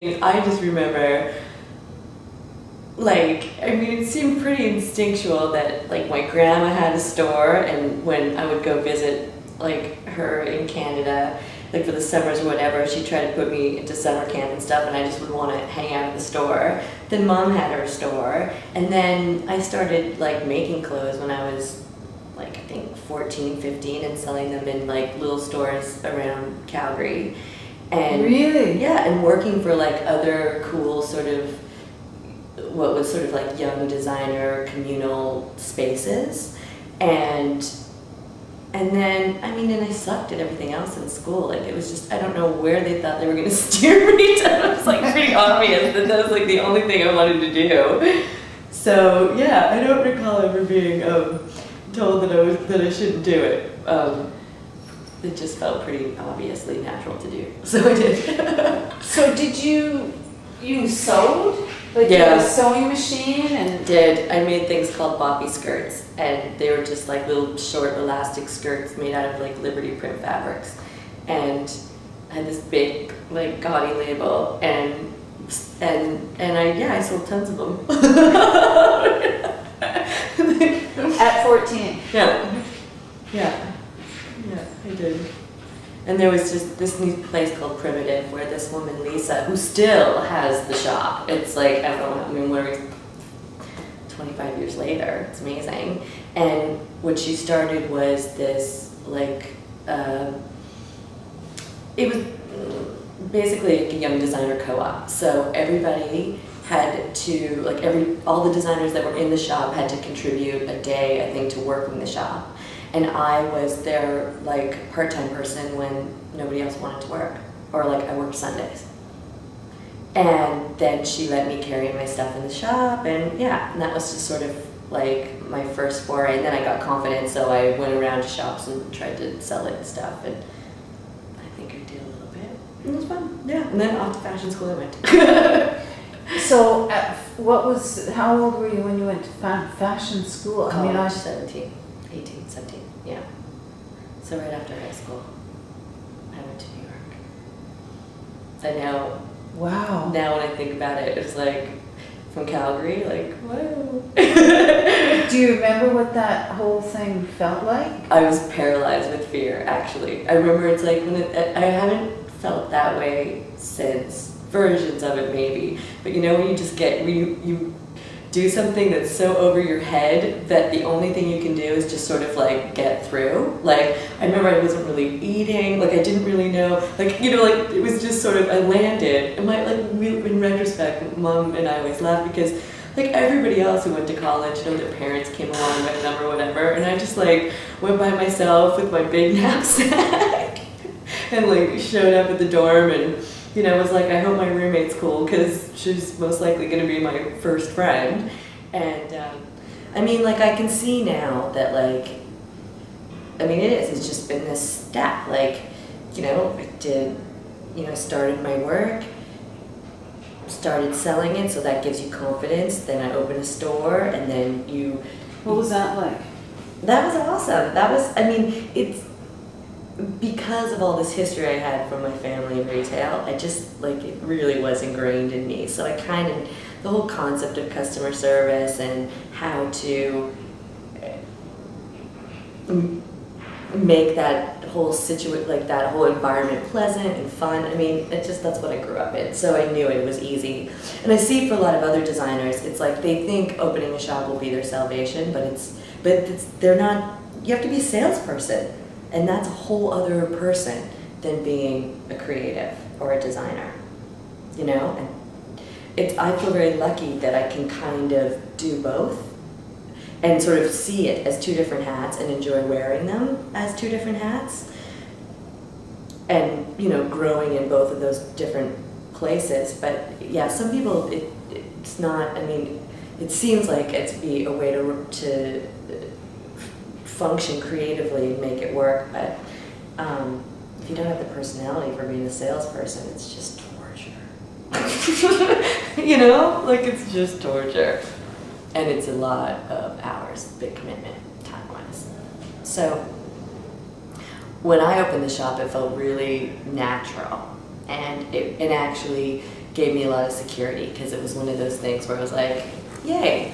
I just remember, like, I mean, it seemed pretty instinctual that, like, my grandma had a store, and when I would go visit, like, her in Canada, like, for the summers or whatever, she'd try to put me into summer camp and stuff, and I just would want to hang out at the store. Then Mom had her store, and then I started, like, making clothes when I was, like, I think 14, 15, and selling them in, like, little stores around Calgary. And Really? yeah, and working for, like, other cool sort of, what was sort of like young designer communal spaces. And then, I mean, and I sucked at everything else in school. Like, it was just, I don't know where they thought they were going to steer me to. It was, like, pretty obvious that was, like, the only thing I wanted to do. So, yeah, I don't recall ever being told that I shouldn't do it. It just felt pretty obviously natural to do. So I did. So did you sewed? Like you Yeah. had a sewing machine and... I made things called boppy skirts, and they were just like little short elastic skirts made out of like Liberty print fabrics, and I had this big like gaudy label, and I sold tons of them. At 14? Yeah, I did. And there was just this new place called Primitive where this woman, Lisa, who still has the shop. It's like, I don't know, I mean, we're 25 years later. It's amazing. And what she started was this, like, it was basically like a young designer co-op. So everybody had to, like, all the designers that were in the shop had to contribute a day, I think, to working the shop. And I was their, like, part-time person when nobody else wanted to work. Or, like, I worked Sundays. And then she let me carry my stuff in the shop, and yeah, and that was just sort of, like, my first foray. And then I got confident, so I went around to shops and tried to sell it and stuff, and I think I did a little bit. It was fun, yeah. And then off to fashion school I went. So, how old were you when you went to fashion school? I mean, I was 17, 17, yeah. So right after high school, I went to New York. And now, wow. Now when I think about it, it's like, from Calgary, like, whoa. Do you remember what that whole thing felt like? I was paralyzed with fear, actually. I remember it's like, I haven't felt that way since. Versions of it maybe, but you know when you just when you do something that's so over your head that the only thing you can do is just sort of like get through. Like, I remember I wasn't really eating, like I didn't really know, like, you know, like it was just sort of, I landed, and in retrospect, Mom and I always laugh because like everybody else who went to college, you know, their parents came along with them or whatever, and I just like went by myself with my big knapsack and like showed up at the dorm and, you know, was like, I hope my roommate's cool because she's most likely going to be my first friend. And I mean, like, I can see now that, like, I mean, it's just been this step. Like, you know, started my work, started selling it, so that gives you confidence. Then I opened a store, and then What was that like? That was awesome. That was, I mean, it's, because of all this history I had from my family in retail, I just, like, it really was ingrained in me. So I kind of, the whole concept of customer service and how to make that whole that whole environment pleasant and fun. I mean, that's what I grew up in. So I knew it was easy. And I see for a lot of other designers, it's like they think opening a shop will be their salvation, but they're not. You have to be a salesperson. And that's a whole other person than being a creative or a designer, you know? And I feel very lucky that I can kind of do both and sort of see it as two different hats and enjoy wearing them as two different hats. And, you know, growing in both of those different places. But yeah, some people, it's not, I mean, it seems like it's be a way to function creatively and make it work, but if you don't have the personality for being a salesperson, it's just torture. You know, like, it's just torture, and it's a lot of hours, big commitment time-wise. So when I opened the shop, it felt really natural, and actually gave me a lot of security, because it was one of those things where I was like, yay,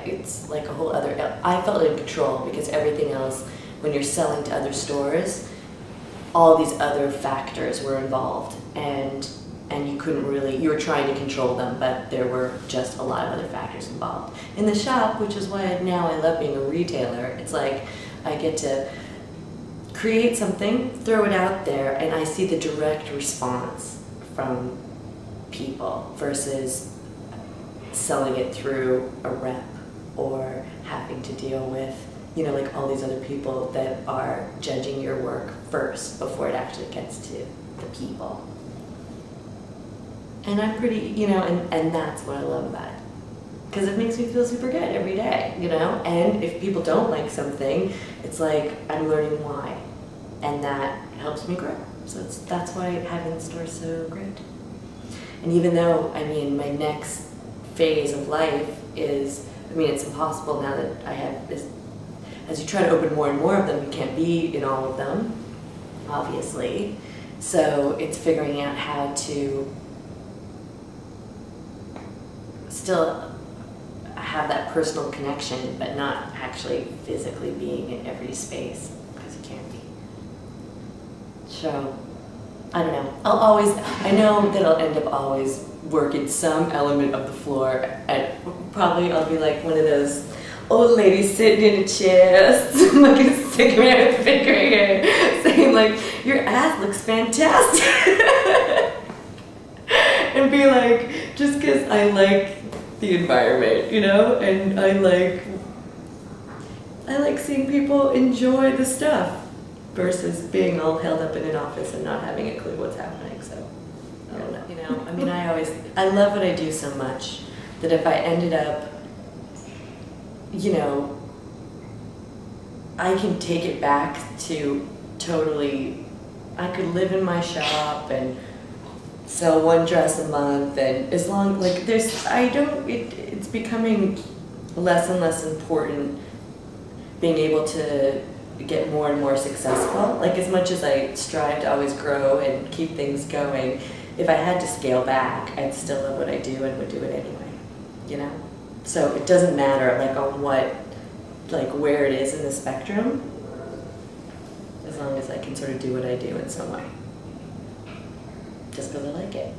it's like a whole other, I felt in control, because everything else, when you're selling to other stores, all these other factors were involved, and you couldn't really, you were trying to control them, but there were just a lot of other factors involved. In the shop, which is why now I love being a retailer, it's like I get to create something, throw it out there, and I see the direct response from people versus selling it through a rep or having to deal with, you know, like all these other people that are judging your work first before it actually gets to the people. And I'm pretty, you know, and that's what I love about it. Because it makes me feel super good every day, you know? And if people don't like something, it's like I'm learning why. And that helps me grow. So that's why having the store is so great. And even though, I mean, my next phase of life is, I mean, it's impossible now that I have this, as you try to open more and more of them, you can't be in all of them, obviously. So it's figuring out how to still have that personal connection, but not actually physically being in every space, because you can't be. So, I don't know. I know that I'll end up always working some element of the floor, and probably I'll be like one of those old ladies sitting in a chair, looking sick man with big gray hair, saying like, your ass looks fantastic. And be like, just because I like the environment, you know, and I like seeing people enjoy the stuff versus being all held up in an office and not having a clue what's happening. So I don't know, you know, I mean, I love what I do so much that if I ended up, you know, I can take it back to totally, I could live in my shop and sell one dress a month, and as long, like, it's becoming less and less important being able to get more and more successful. Like, as much as I strive to always grow and keep things going, if I had to scale back, I'd still love what I do and would do it anyway, you know? So it doesn't matter, like, on what, like, where it is in the spectrum, as long as I can sort of do what I do in some way. Just because I like it.